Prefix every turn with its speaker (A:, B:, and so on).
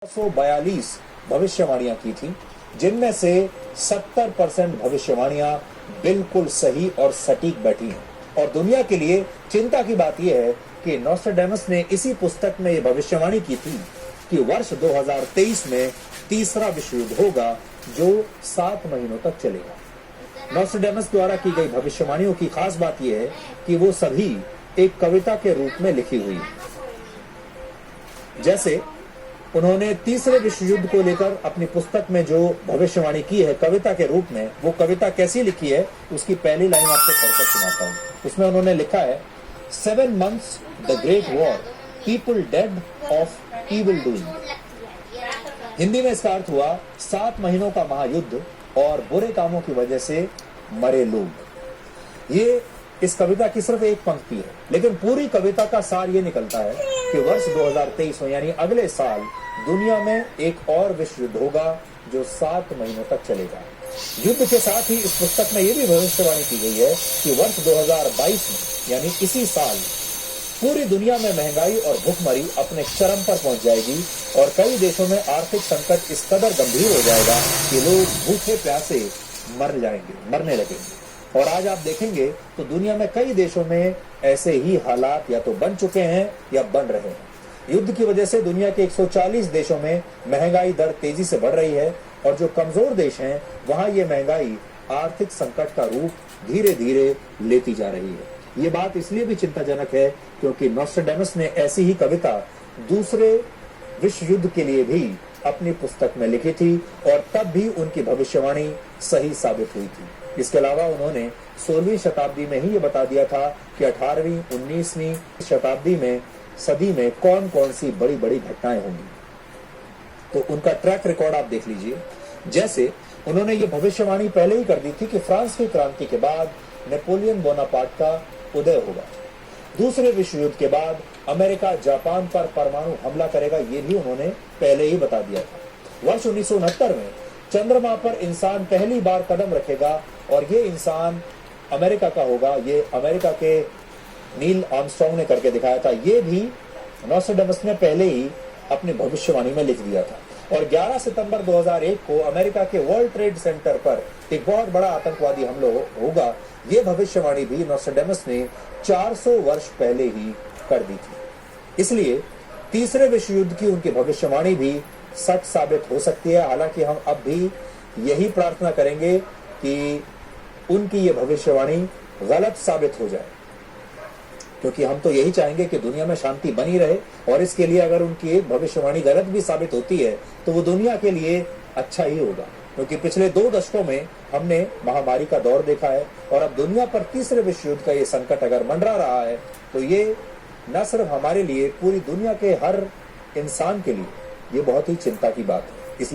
A: 142 भविष्यवाणियां की थी, जिनमें से 70% भविष्यवाणियां बिल्कुल सही और सटीक बैठी हैं। और दुनिया के लिए चिंता की बात यह है कि नोस्ट्राडामस ने इसी पुस्तक में यह भविष्यवाणी की थी कि वर्ष 2023 में तीसरा विश्व युद्ध होगा जो 7 महीनों तक चलेगा। नोस्ट्राडामस द्वारा की गई भविष्यवाणियों की खास बात यह है कि वो सभी एक कविता के रूप में लिखी हुई है। जैसे उन्होंने तीसरे विश्व युद्ध को लेकर अपनी पुस्तक में जो भविष्यवाणी की है कविता के रूप में, वो कविता कैसी लिखी है उसकी पहली लाइन आपको पढ़कर सुनाता हूं। उसमें उन्होंने लिखा है, 7 months the great war, people dead of evil doing. Hindi में इसका अर्थ हुआ 7 महीनों का महायुद्ध और बुरे कामों की वजह से मरे लोग। ये इस कविता की सिर्फ एक पंक्ति है, लेकिन पूरी कविता का सार ये निकलता है कि वर्ष 2023 में यानी अगले साल दुनिया में एक और विश्व युद्ध होगा जो 7 महीनों तक चलेगा। युद्ध के साथ ही इस पुस्तक में यह भी भविष्यवाणी की गई है कि वर्ष 2022 में यानी इसी साल पूरी दुनिया में महंगाई और भुखमरी अपने चरम पर पहुंच जाएगी और कई देशों में आर्थिक संकट इस कदर गंभीर हो जाएगा कि लोग भूखे प्यासे मरने लगेंगे। और आज आप देखेंगे तो दुनिया में कई देशों में ऐसे ही हालात या तो बन चुके हैं या बन रहे हैं। युद्ध की वजह से दुनिया के 140 देशों में महंगाई दर तेजी से बढ़ रही है और जो कमजोर देश हैं वहां ये महंगाई आर्थिक संकट का रूप धीरे धीरे लेती जा रही है। ये बात इसलिए भी चिंताजनक है क्योंकि नोस्ट्राडामस ने ऐसी ही कविता दूसरे विश्व युद्ध के लिए भी अपनी पुस्तक में लिखी थी और तब भी उनकी भविष्यवाणी सही साबित हुई थी। इसके अलावा उन्होंने 16वीं शताब्दी में ही ये बता दिया था कि 18वीं 19वीं शताब्दी में सदी में कौन कौन सी बड़ी बड़ी घटनाएं होंगी। तो उनका ट्रैक रिकॉर्ड आप देख लीजिए। जैसे उन्होंने ये भविष्यवाणी पहले ही कर दी थी कि फ्रांस की क्रांति के बाद नेपोलियन बोनापार्ट का उदय होगा। दूसरे विश्व युद्ध के बाद अमेरिका जापान पर परमाणु हमला करेगा, ये भी उन्होंने पहले ही बता दिया था। वर्ष 1969 में चंद्रमा पर इंसान पहली बार कदम रखेगा और ये इंसान अमेरिका का होगा। ये अमेरिका के नील आर्मस्ट्रांग ने करके दिखाया था। ये भी नोस्ट्राडामस ने पहले ही अपनी भविष्यवाणी में लिख दिया था। और 11 सितंबर 2001 को अमेरिका के वर्ल्ड ट्रेड सेंटर पर एक बहुत बड़ा आतंकवादी हमला होगा। ये भविष्यवाणी भी नोस्ट्राडामस ने 400 वर्ष पहले ही कर दी थी। इसलिए तीसरे विश्व युद्ध की उनकी भविष्यवाणी भी सच साबित हो सकती है। हालांकि हम अब भी यही प्रार्थना करेंगे कि उनकी ये भविष्यवाणी गलत साबित हो जाए, क्योंकि हम तो यही चाहेंगे कि दुनिया में शांति बनी रहे। और इसके लिए अगर उनकी एक भविष्यवाणी गलत भी साबित होती है तो वो दुनिया के लिए अच्छा ही होगा, क्योंकि पिछले 2 दशकों में हमने महामारी का दौर देखा है और अब दुनिया पर तीसरे विश्व युद्ध का ये संकट अगर मंडरा रहा है तो ये न सिर्फ हमारे लिए, पूरी दुनिया के हर इंसान के लिए ये बहुत ही चिंता की बात है।